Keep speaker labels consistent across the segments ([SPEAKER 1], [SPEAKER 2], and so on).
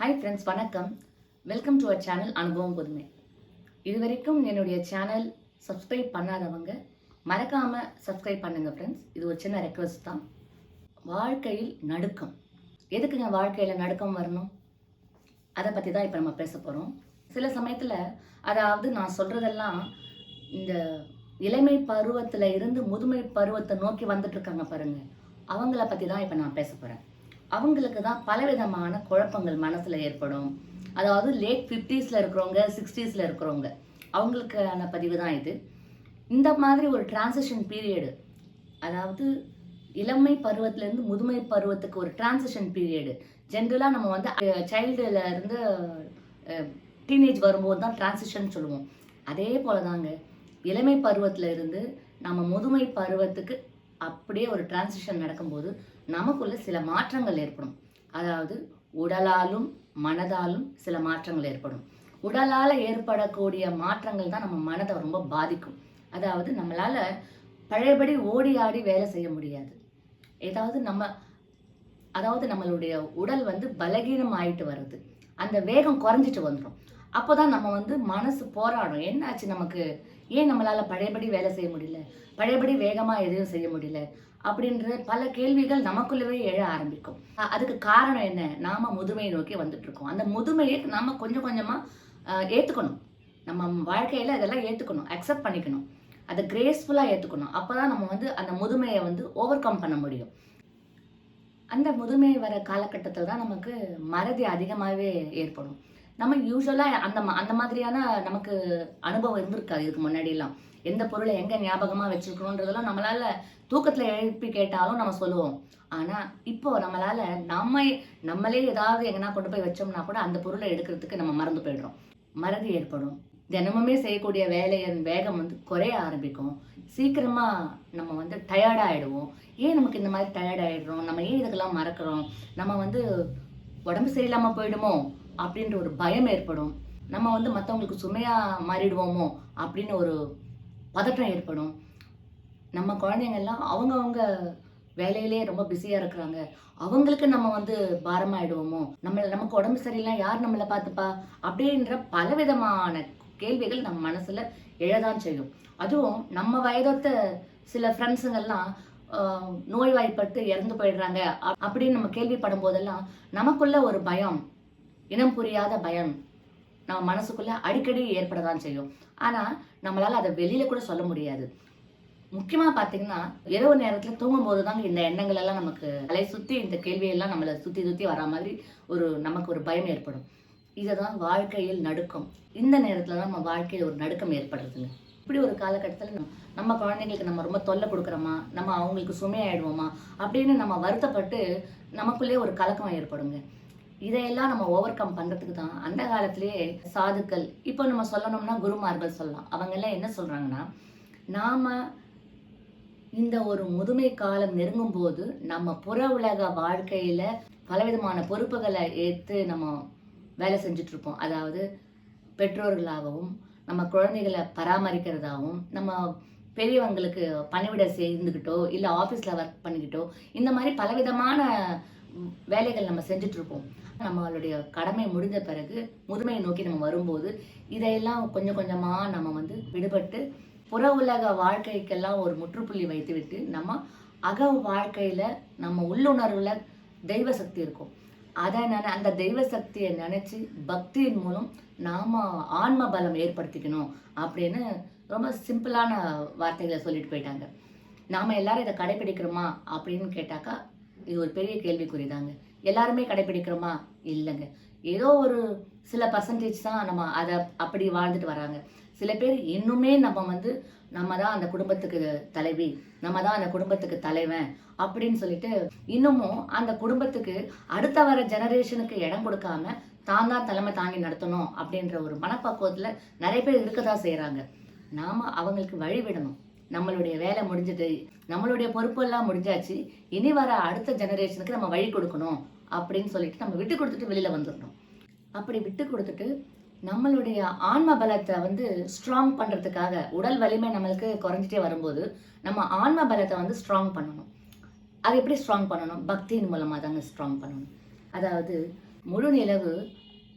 [SPEAKER 1] Hi friends, வணக்கம். Welcome to our channel அனுபவம் புதுமை. இது வரைக்கும் என்னுடைய சேனல் சப்ஸ்கிரைப் பண்ணாதவங்க மறக்காமல் சப்ஸ்கிரைப் பண்ணுங்க ஃப்ரெண்ட்ஸ். இது ஒரு சின்ன ரெக்வஸ்ட் தான். வாழ்க்கையில் நடுக்கம், எதுக்குங்க வாழ்க்கையில் நடுக்கம் வரணும்? அதை பற்றி தான் இப்போ நம்ம பேச போகிறோம். சில சமயத்தில், அதாவது நான் சொல்கிறதெல்லாம் இந்த இளமை பருவத்தில் இருந்து முதுமை பருவத்தை நோக்கி வந்துட்டு இருக்காங்க பாருங்க, அவங்கள பற்றி தான் இப்போ நான் பேச போகிறேன். அவங்களுக்கு தான் பலவிதமான குழப்பங்கள் மனசில் ஏற்படும். அதாவது லேட் 50s இருக்கிறவங்க, 60s இருக்கிறவங்க, அவங்களுக்கான பதிவு தான் இது. இந்த மாதிரி ஒரு டிரான்சிஷன் பீரியடு, அதாவது இளமை பருவத்திலேருந்து முதுமை பருவத்துக்கு ஒரு டிரான்சிஷன் பீரியடு. ஜென்ரலாக நம்ம வந்து சைல்டுல இருந்து டீனேஜ் வரும்போது தான் டிரான்சிஷன் சொல்லுவோம். அதே போல தாங்க இளமை பருவத்தில் இருந்து நம்ம முதுமை பருவத்துக்கு அப்படியே ஒரு டிரான்சிஷன் நடக்கும்போது நமக்குள்ள சில மாற்றங்கள் ஏற்படும். அதாவது உடலாலும் மனதாலும் சில மாற்றங்கள் ஏற்படும். உடலால் ஏற்படக்கூடிய மாற்றங்கள் தான் நம்ம மனதை ரொம்ப பாதிக்கும். அதாவது நம்மளால பழையபடி ஓடி ஆடி வேலை செய்ய முடியாது. அதாவது நம்மளுடைய உடல் வந்து பலகீனம் ஆயிட்டு வருது, அந்த வேகம் குறைஞ்சிட்டு வந்துடும். அப்போதான் நம்ம வந்து மனசு போராடும், என்னாச்சு நமக்கு, ஏன் நம்மளால பழையபடி வேலை செய்ய முடியல, பழையபடி வேகமா எதையும் செய்ய முடியல அப்படின்ற பல கேள்விகள் நமக்குள்ளவே எழ ஆரம்பிக்கும். அதுக்கு காரணம் என்ன? நாம முதுமையை நோக்கி வந்துட்டு இருக்கோம். அந்த முதுமையை நாம கொஞ்சம் கொஞ்சமா ஏத்துக்கணும். நம்ம வாழ்க்கையில இதெல்லாம் ஏத்துக்கணும், அக்செப்ட் பண்ணிக்கணும், அதை கிரேஸ்ஃபுல்லா ஏத்துக்கணும். அப்பதான் நம்ம வந்து அந்த முதுமையை வந்து ஓவர் கம் பண்ண முடியும். அந்த முதுமை வர காலகட்டத்தில் தான் நமக்கு மறதி அதிகமாகவே ஏற்படும். நம்ம யூஸ்வலாக அந்த மாதிரியான நமக்கு அனுபவம் இருந்திருக்காது இதுக்கு முன்னாடியெல்லாம். எந்த பொருளை எங்கே ஞாபகமாக வச்சுருக்கணுன்றதெல்லாம் நம்மளால் தூக்கத்தில் எழுப்பி கேட்டாலும் நம்ம சொல்லுவோம். ஆனால் இப்போ நம்மளால் நம்மளே ஏதாவது எங்கன்னா கொண்டு போய் வச்சோம்னா கூட அந்த பொருளை எடுக்கிறதுக்கு நம்ம மறந்து போயிடுறோம். மறதி ஏற்படும். தினமுமே செய்யக்கூடிய வேலையின் வேகம் வந்து குறைய ஆரம்பிக்கும். சீக்கிரமாக நம்ம வந்து டயர்டாகிடுவோம். ஏன் நமக்கு இந்த மாதிரி டயர்டாகிடுறோம், நம்ம ஏன் இதுக்கெல்லாம் மறக்கிறோம், நம்ம வந்து உடம்பு சரியில்லாமல் போயிடுமோ அப்படின்ற ஒரு பயம் ஏற்படும். நம்ம வந்து மற்றவங்களுக்கு சுமையாக மாறிடுவோமோ அப்படின்னு ஒரு பதட்டம் ஏற்படும். நம்ம குழந்தைங்கள்லாம் அவங்கவுங்க வேலையிலே ரொம்ப பிஸியாக இருக்கிறாங்க, அவங்களுக்கு நம்ம வந்து பாரமாயிடுவோமோ, நமக்கு உடம்பு சரியில்லை, யார் நம்மளை பார்த்துப்பா அப்படின்ற பலவிதமான கேள்விகள் நம்ம மனசுல எழதான் செய்யும். அதுவும் நம்ம வயதொத்த சில ஃப்ரெண்ட்ஸுங்கெல்லாம் நோய்வாய்ப்பட்டு இறந்து போயிடுறாங்க அப்படின்னு நம்ம கேள்விப்படும் போதெல்லாம் நமக்குள்ள ஒரு பயம், இனம் புரியாத பயம் நம்ம மனசுக்குள்ள அடிக்கடி ஏற்படதான் செய்யும். ஆனா நம்மளால அதை வெளியில கூட சொல்ல முடியாது. முக்கியமா பாத்தீங்கன்னா இரவு நேரத்துல தூங்கும் போதுதாங்க இந்த எண்ணங்கள் எல்லாம் நமக்கு தலை சுத்தி, இந்த கேள்வியெல்லாம் நம்மளை சுத்தி சுத்தி வரா மாதிரி நமக்கு ஒரு பயம் ஏற்படும். இதுதான் வாழ்க்கையில் நடுக்கம். இந்த நேரத்துல தான் நம்ம வாழ்க்கையில் ஒரு நடுக்கம் ஏற்படுறதுங்க. இப்படி ஒரு காலகட்டத்தில் நம்ம குழந்தைங்களுக்கு நம்ம ரொம்ப தொல்லை கொடுக்குறோமா, நம்ம அவங்களுக்கு சுமையாயிடுவோமா அப்படின்னு நம்ம வருத்தப்பட்டு நமக்குள்ளே ஒரு கலக்கம் ஏற்படுங்க. இதையெல்லாம் நம்ம ஓவர் கம் பண்றதுக்கு தான் அந்த காலத்திலேயே சாதுக்கள், இப்போ நம்ம சொல்லணும்னா குருமார்கள் சொல்லலாம், அவங்க எல்லாம் என்ன சொல்றாங்கன்னா, நாம இந்த ஒரு முதுமை காலம் நெருங்கும் போது நம்ம புற உலக வாழ்க்கையில பலவிதமான பொறுப்புகளை ஏற்று நம்ம வேலை செஞ்சுட்டு இருப்போம். அதாவது பெற்றோர்களாகவும், நம்ம குழந்தைகளை பராமரிக்கிறதாகவும், நம்ம பெரியவங்களுக்கு பணிவிடை செய்துக்கிட்டோ இல்லை ஆஃபீஸில் ஒர்க் பண்ணிக்கிட்டோ, இந்த மாதிரி பலவிதமான வேலைகள் நம்ம செஞ்சுட்டு இருப்போம். நம்மளுடைய கடமை முடிந்த பிறகு முதுமையை நோக்கி நம்ம வரும்போது இதையெல்லாம் கொஞ்சம் கொஞ்சமாக நம்ம வந்து விடுபட்டு புற உலக வாழ்க்கைக்கெல்லாம் ஒரு முற்றுப்புள்ளி வைத்துவிட்டு நம்ம அக வாழ்க்கையில் நம்ம உள்ளுணர்வுல தெய்வ சக்தி இருக்கும். அந்த தெய்வ சக்தியை நினைச்சு பக்தியின் மூலம் நாம ஆன்ம பலம் ஏற்படுத்திக்கணும் அப்படின்னு ரொம்ப சிம்பிளான வார்த்தைகளை சொல்லிட்டு போயிட்டாங்க. நாம எல்லாரும் இதை கடைபிடிக்கிறோமா அப்படின்னு கேட்டாக்கா இது ஒரு பெரிய கேள்விக்குறிதாங்க. எல்லாருமே கடைபிடிக்கிறோமா? இல்லைங்க. ஏதோ ஒரு சில பர்சன்டேஜ் தான் நம்ம அதை அப்படி வாழ்ந்துட்டு வராங்க. சில பேர் இன்னுமே நம்ம தான் அந்த குடும்பத்துக்கு தலைவி, நம்ம தான் அந்த குடும்பத்துக்கு தலைவன் அப்படின்னு சொல்லிட்டு இன்னமும் அந்த குடும்பத்துக்கு அடுத்த வர ஜெனரேஷனுக்கு இடம் கொடுக்காம தான் தான் தலைமை தாங்கி நடத்தணும் அப்படின்ற ஒரு மனப்பக்குவத்துல நிறைய பேர் இருக்கதான் செய்யறாங்க. நாம அவங்களுக்கு வழி விடணும். நம்மளுடைய வேலை முடிஞ்சது, நம்மளுடைய பொறுப்பெல்லாம் முடிஞ்சாச்சு, இனி வர அடுத்த ஜெனரேஷனுக்கு நம்ம வழி கொடுக்கணும் அப்படின்னு சொல்லிட்டு நம்ம விட்டு கொடுத்துட்டு வெளியில வந்துடணும். அப்படி விட்டு கொடுத்துட்டு நம்மளுடைய ஆன்ம பலத்தை வந்து ஸ்ட்ராங் பண்றதுக்காக, உடல் வலிமை நம்மளுக்கு குறைஞ்சிட்டே வரும்போது நம்ம ஆன்ம பலத்தை வந்து ஸ்ட்ராங் பண்ணணும். அது எப்படி ஸ்ட்ராங் பண்ணணும்? பக்தியின் மூலமா தாங்க ஸ்ட்ராங் பண்ணணும். அதாவது முழு நிலவு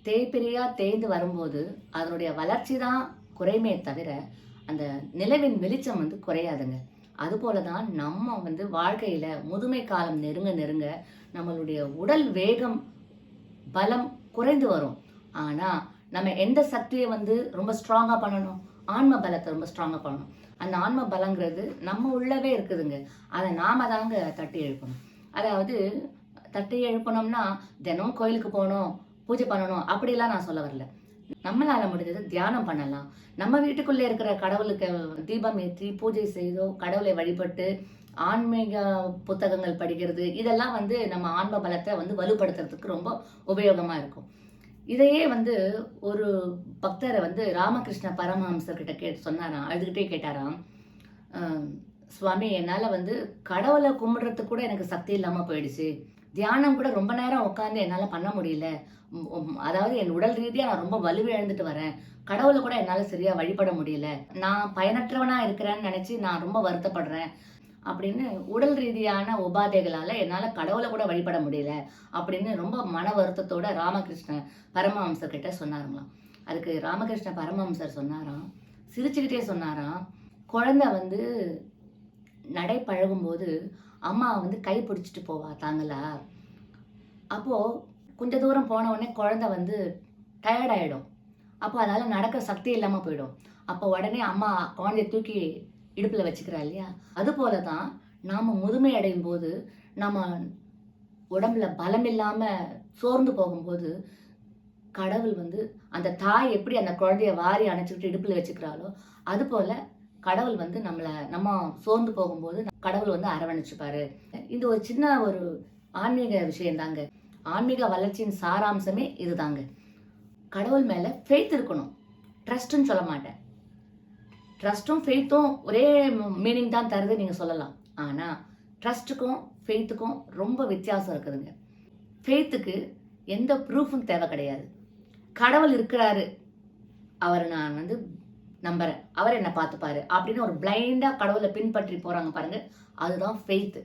[SPEAKER 1] தேய்பிரியா தேய்ந்து வரும்போது அதனுடைய வளர்ச்சி தான் குறையுமே தவிர அந்த நிலவின் வெளிச்சம் வந்து குறையாதுங்க. அதுபோல தான் நம்ம வந்து வாழ்க்கையில முதுமை காலம் நெருங்க நெருங்க நம்மளுடைய உடல் வேகம், பலம் குறைந்து வரும். ஆனா நம்ம எந்த சக்தியை வந்து ரொம்ப ஸ்ட்ராங்கா பண்ணணும்? ஆன்ம பலத்தை ரொம்ப ஸ்ட்ராங்கா பண்ணணும். அந்த ஆன்ம பலங்கிறது நம்ம உள்ளவே இருக்குதுங்க. அதை நாம தாங்க தட்டி எழுப்பணும். அதாவது தட்டி எழுப்பணும்னா தினம் கோயிலுக்கு போகணும், பூஜை பண்ணணும் அப்படிலாம் நான் சொல்ல வரல. நம்மளால முடிஞ்சது தியானம் பண்ணலாம். நம்ம வீட்டுக்குள்ளே இருக்கிற கடவுளுக்கு தீபம் ஏற்றி பூஜை செய்தோ, கடவுளை வழிபட்டு ஆன்மீக புத்தகங்கள் படிக்கிறது, இதெல்லாம் வந்து நம்ம ஆன்ம பலத்தை வந்து வலுப்படுத்துறதுக்கு ரொம்ப உபயோகமா இருக்கும். இதையே வந்து ஒரு பக்தரை வந்து ராமகிருஷ்ண பரமஹம்சர் கிட்ட சொன்னாராம். அழுதுகிட்டே கேட்டாராம், சுவாமி என்னால வந்து கடவுளை கும்பிடுறதுக்கு கூட எனக்கு சக்தி இல்லாம போயிடுச்சு. தியானம் கூட ரொம்ப நேரம் உட்காந்து என்னால பண்ண முடியல. அதாவது என் உடல் ரீதியா நான் ரொம்ப வலுவிழந்துட்டு வரேன். கடவுளை கூட என்னால சரியா வழிபட முடியல. நான் பயனற்றவனா இருக்கிறேன்னு நினைச்சு நான் ரொம்ப வருத்தப்படுறேன். அப்படின்னு உடல் ரீதியான உபாதைகளால என்னால கடவுளை கூட வழிபட முடியல அப்படின்னு ரொம்ப மன வருத்தத்தோட ராமகிருஷ்ண பரமஹம்சர் கிட்ட சொன்னாருங்களாம். அதுக்கு ராமகிருஷ்ண பரமஹம்சர் சொன்னாராம், சிரிச்சுக்கிட்டே சொன்னாராம், குழந்தை வந்து நடை பழகும்போது அம்மா வந்து கை பிடிச்சிட்டு போவா தாங்களா. அப்போ கொஞ்ச தூரம் போன உடனே குழந்தை வந்து டயர்ட் ஆயிடும். அப்போ அதனால நடக்க சக்தி இல்லாம போயிடும். அப்போ உடனே அம்மா குழந்தைய தூக்கி இடுப்புல வச்சுக்கிறா இல்லையா? அது போலதான் நாம முதுமை அடையும் போது நம்ம உடம்புல பலம் இல்லாம சோர்ந்து போகும்போது கடவுள் வந்து அந்த தாய் எப்படி அந்த குழந்தைய வாரி அணைச்சிக்கிட்டு இடுப்புல வச்சுக்கிறாளோ அது போல கடவுள் வந்து நம்ம சோர்ந்து போகும்போது கடவுள் வந்து அரவணைச்சுப்பாரு. இது ஒரு சின்ன ஒரு ஆன்மீக விஷயம் தாங்க. ஆன்மீக வளர்ச்சியின் சாராம்சமே இதுதாங்க. கடவுள் மேல ஃபெய்த் இருக்கணும். ட்ரஸ்ட்னு சொல்ல மாட்டேன். ட்ரஸ்ட்டும் ஃபெய்த்தும் ஒரே மீனிங் தான் தருது நீங்க சொல்லலாம். ஆனா ட்ரஸ்ட்டுக்கும் ஃபெய்த்துக்கும் ரொம்ப வித்தியாசம் இருக்குதுங்க. ஃபெய்த்துக்கு எந்த ப்ரூஃபும் தேவை கிடையாது. கடவுள் இருக்கிறாரு, அவரை நான் வந்து நம்புறேன், அவர் என்னை பார்த்துப்பாரு அப்படின்னு ஒரு பிளைண்டா கடவுளை பின்பற்றி போறாங்க பாருங்க, அதுதான் ஃபெய்த்.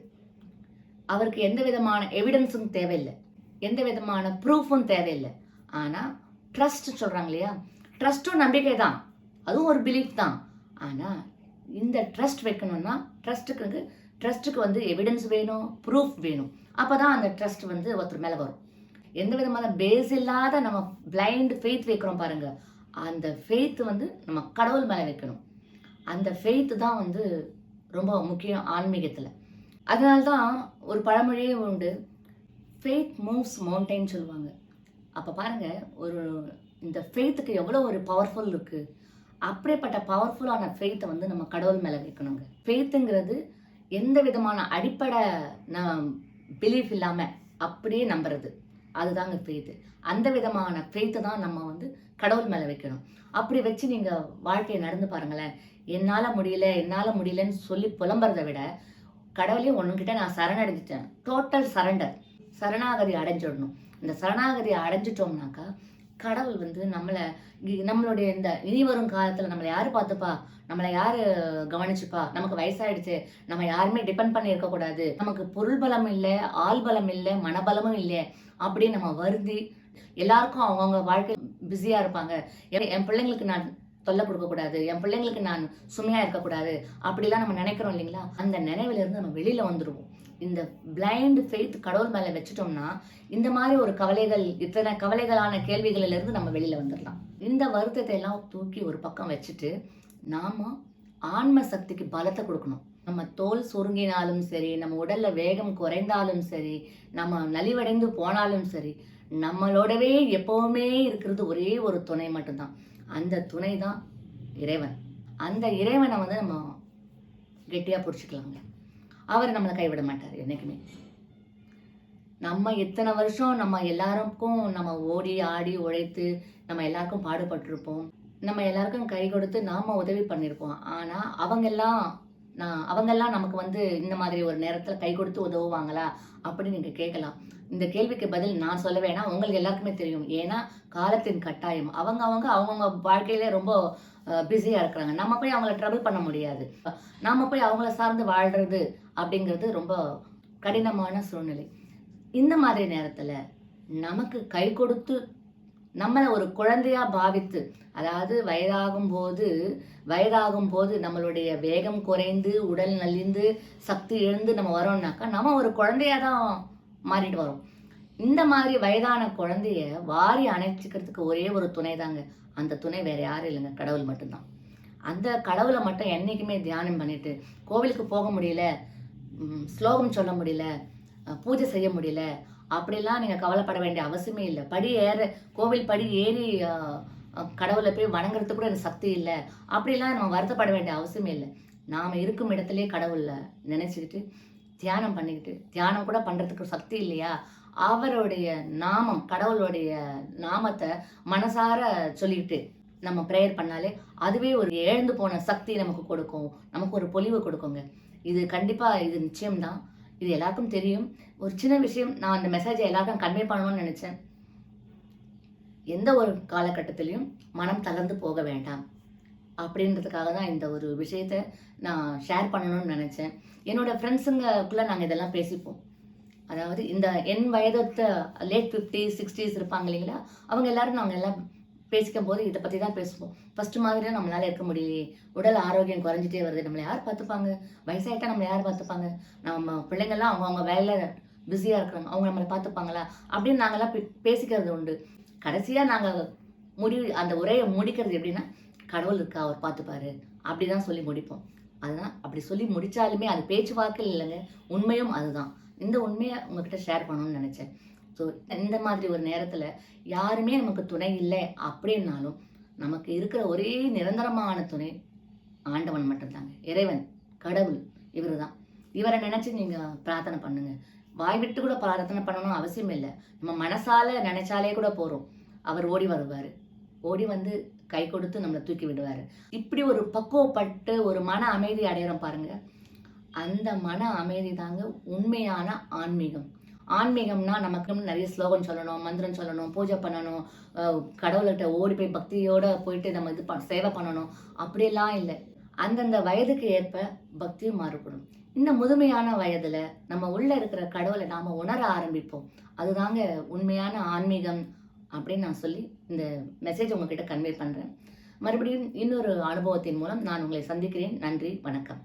[SPEAKER 1] அவருக்கு எந்த விதமான எவிடன்ஸும் தேவையில்லை, எந்த விதமான ப்ரூஃபும் தேவையில்லை. ஆனா ட்ரஸ்ட் சொல்றாங்க இல்லையா, ட்ரஸ்ட்டும் நம்பிக்கை தான், அதுவும் ஒரு பிலீஃப் தான். ஆனா இந்த ட்ரஸ்ட் வைக்கணும்னா ட்ரஸ்ட்டுக்கு வந்து எவிடன்ஸ் வேணும், ப்ரூஃப் வேணும். அப்பதான் அந்த ட்ரஸ்ட் வந்து ஒருத்தர் மேல வரும். எந்த விதமான பேஸ் இல்லாத நம்ம பிளைண்ட் ஃபெய்த் வைக்கிறோம் பாருங்க, அந்த ஃபெய்த் வந்து நம்ம கடவுள் மேல வைக்கணும். அந்த ஃபெய்த் தான் வந்து ரொம்ப முக்கியம் ஆன்மீகத்துல. அதனால்தான் ஒரு பழமொழியே உண்டு, ஃபெய்த் மூவ்ஸ் மவுண்டைன் சொல்லுவாங்க. அப்ப பாருங்க, ஒரு இந்த ஃபெய்த்துக்கு எவ்வளவு ஒரு பவர்ஃபுல் இருக்கு. அப்படிப்பட்ட பவர்ஃபுல்லான ஃபெய்த்தை வந்து நம்ம கடவுள் மேல வைக்கணுங்க. ஃபெய்த்துங்கிறது எந்த விதமான அடிப்படை பிலீஃப் இல்லாம அப்படியே நம்புறது, அதுதாங்க ஃபெய்த்து. அந்த விதமான ஃபெய்த்தை தான் நம்ம வந்து கடவுள் மேல வைக்கணும். அப்படி வச்சு நீங்க வாழ்க்கையை நடந்து பாருங்களேன். என்னால முடியலன்னு சொல்லி புலம்புறதை விட, கடவுளையும் ஒண்ணுகிட்ட நான் சரணடைஞ்சிட்டேன், டோட்டல் சரணாகதி அடைஞ்சிடணும். இந்த சரணாகதி அடைஞ்சிட்டோம்னாக்கா கடவுள் வந்து நம்மளுடைய இந்த இனி வரும் காலத்துல நம்மளை யாரு பார்த்துப்பா, நம்மளை யாரு கவனிச்சுப்பா, நமக்கு வயசாயிடுச்சு, நம்ம யாருமே டிபெண்ட் பண்ணி இருக்கக்கூடாது, நமக்கு பொருள் பலம் இல்லை, ஆள் பலம் இல்லை, மனபலமும் இல்லை அப்படின்னு நம்ம வருந்தி எல்லாருக்கும் அவங்கவுங்க வாழ்க்கை பிஸியா இருப்பாங்க, என் பிள்ளைங்களுக்கு நான் தொல்லை கொடுக்கக்கூடாது, என் பிள்ளைங்களுக்கு நான் சுமையா இருக்கக்கூடாது அப்படிலாம் நம்ம நினைக்கிறோம் இல்லைங்களா? அந்த நினைவுல இருந்து நம்ம வெளியில வந்துடுவோம். இந்த பிளைண்ட் ஃபெய்த் கடவுள் மேல வச்சுட்டோம்னா இந்த மாதிரி ஒரு இத்தனை கவலைகளான கேள்விகளில இருந்து நம்ம வெளியில வந்துடலாம். இந்த வருத்தத்தை எல்லாம் தூக்கி ஒரு பக்கம் வச்சுட்டு நாம ஆன்ம சக்திக்கு பலத்தை கொடுக்கணும். நம்ம தோல் சுருங்கினாலும் சரி, நம்ம உடல்ல வேகம் குறைந்தாலும் சரி, நம்ம நலிவடைந்து போனாலும் சரி, நம்மளோடவே எப்பவுமே இருக்கிறது ஒரே ஒரு துணை மட்டும்தான். அந்த துணை தான் இறைவன். அந்த இறைவனை வந்து நம்ம கெட்டியா பிடிச்சிக்கலாங்க. அவர் நம்மளை கைவிட மாட்டார் என்னைக்குமே. நம்ம இத்தனை வருஷம் நம்ம எல்லாருக்கும் நம்ம ஓடி ஆடி உழைத்து நம்ம எல்லாருக்கும் பாடுபட்டிருப்போம், நம்ம எல்லாருக்கும் கை கொடுத்து நாம உதவி பண்ணியிருப்போம். ஆனா அவங்கெல்லாம் நமக்கு வந்து இந்த மாதிரி ஒரு நேரத்துல கை கொடுத்து உதவுவாங்களா அப்படின்னு நீங்க கேட்கலாம். இந்த கேள்விக்கு பதில் நான் சொல்ல வேணாம், உங்களுக்கு எல்லாருக்குமே தெரியும். ஏன்னா காலத்தின் கட்டாயம், அவங்கவுங்க வாழ்க்கையில ரொம்ப பிஸியா இருக்கிறாங்க. நம்ம போய் அவங்கள ட்ரபிள் பண்ண முடியாது. நாம போய் அவங்கள சார்ந்து வாழ்றது அப்படிங்கிறது ரொம்ப கடினமான சூழ்நிலை. இந்த மாதிரி நேரத்துல நமக்கு கை கொடுத்து நம்மளை ஒரு குழந்தையா பாவித்து, அதாவது வயதாகும் போது நம்மளுடைய வேகம் குறைந்து, உடல் நலிந்து, சக்தி இழந்து நம்ம வரோம்னாக்கா, நம்ம ஒரு குழந்தையா தான் மாறிட்டு வரோம். இந்த மாதிரி வயதான குழந்தைய வாரி அணைச்சிக்கிறதுக்கு ஒரே ஒரு துணை தாங்க. அந்த துணை வேற யாரும் இல்லைங்க, கடவுள் மட்டும்தான். அந்த கடவுளை மட்டும் என்னைக்குமே தியானம் பண்ணிட்டு, கோவிலுக்கு போக முடியல, ஸ்லோகம் சொல்ல முடியல, பூஜை செய்ய முடியல, அப்படிலாம் நீங்க கவலைப்பட வேண்டிய அவசியமே இல்ல. கோவில் படி ஏறி கடவுளை போய் வணங்குறதுக்கு கூட எனக்கு சக்தி இல்ல. அப்படிலாம் நம்ம வருத்தப்பட வேண்டிய அவசியமே இல்ல. நாம இருக்கும் இடத்திலேயே கடவுள நினைச்சுக்கிட்டு, தியானம் பண்ணிக்கிட்டு, தியானம் கூட பண்றதுக்கு சக்தி இல்லையா? அவருடைய நாமம், கடவுளுடைய நாமத்த மனசார சொல்லிக்கிட்டு நம்ம பிரேயர் பண்ணாலே, அதுவே ஒரு இழந்து போன சக்தி நமக்கு கொடுக்கும். நமக்கு ஒரு பொலிவு கொடுக்குங்க. இது கண்டிப்பா இது நிச்சயம் தான். இது எல்லாருக்கும் தெரியும். ஒரு சின்ன விஷயம், நான் அந்த மெசேஜை எல்லாருக்கும் கன்வே பண்ணணும்னு நினைச்சேன். எந்த ஒரு காலகட்டத்திலையும் மனம் தளர்ந்து போக வேண்டாம். அப்படின்றதுக்காக தான் இந்த ஒரு விஷயத்த நான் ஷேர் பண்ணணும்னு நினைச்சேன். என்னோட ஃப்ரெண்ட்ஸுங்கக்குள்ள நாங்க இதெல்லாம் பேசிப்போம். அதாவது இந்த என் வயதொத்த லேட் 50s 60s இருப்பாங்க இல்லைங்களா? அவங்க எல்லாரும் நாங்க எல்லாம் பேசிக்கும் போது இதை பத்தி தான் பேசுவோம். ஃபர்ஸ்ட் மாதிரியும் நம்மளால இருக்க முடியலையே, உடல் ஆரோக்கியம் குறைஞ்சிட்டே வருது, நம்மளை யார் பார்த்துப்பாங்க? வயசாயிட்டா நம்மளை யார் பார்த்துப்பாங்க? நம்ம பிள்ளைங்கள்லாம் அவங்க வேலையில பிஸியா இருக்கிறாங்க, அவங்க நம்மளை பார்த்துப்பாங்களா அப்படின்னு நாங்கெல்லாம் பேசிக்கிறது உண்டு. கடைசியா நாங்க அந்த உரையை முடிக்கிறது எப்படின்னா, கடவுள் இருக்கா, அவர் பார்த்துப்பாரு, அப்படிதான் சொல்லி முடிப்போம். அதுதான் அப்படி சொல்லி முடிச்சாலுமே அது பேச்சுவாக்கில் இல்லைங்க, உண்மையும் அதுதான். இந்த உண்மையை உங்ககிட்ட ஷேர் பண்ணணும்னு நினைச்சேன். ஸோ இந்த மாதிரி ஒரு நேரத்துல யாருமே நமக்கு துணை இல்லை அப்படின்னாலும், நமக்கு இருக்கிற ஒரே நிரந்தரமான துணை ஆண்டவன் மட்டும்தாங்க. இறைவன், கடவுள், இவரு தான். இவரை நினைச்சு நீங்க பிரார்த்தனை பண்ணுங்க. வாய் விட்டு கூட பிரார்த்தனை பண்ணணும் அவசியம் இல்லை. நம்ம மனசால நினைச்சாலே கூட போறோம். அவர் ஓடி வருவாரு. ஓடி வந்து கை கொடுத்து நம்மளை தூக்கி விடுவாரு. இப்படி ஒரு பக்குவப்பட்டு ஒரு மன அமைதி அடையிறோம் பாருங்க. அந்த மன அமைதி தாங்க உண்மையான ஆன்மீகம். ஆன்மீகம்னா நமக்கு நிறைய ஸ்லோகம் சொல்லணும், மந்திரம் சொல்லணும், பூஜை பண்ணணும், கடவுள்கிட்ட ஓடி போய் பக்தியோட போயிட்டு நம்ம சேவை பண்ணணும், அப்படியெல்லாம் இல்லை. அந்தந்த வயதுக்கு ஏற்ப பக்தியும் மாறுபடும். இந்த முதுமையான வயதுல நம்ம உள்ள இருக்கிற கடவுளை நாம உணர ஆரம்பிப்போம். அதுதாங்க உண்மையான ஆன்மீகம் அப்படின்னு நான் சொல்லி இந்த மெசேஜ் உங்ககிட்ட கன்வே பண்றேன். மறுபடியும் இன்னொரு அனுபவத்தின் மூலம் நான் உங்களை சந்திக்கிறேன். நன்றி, வணக்கம்.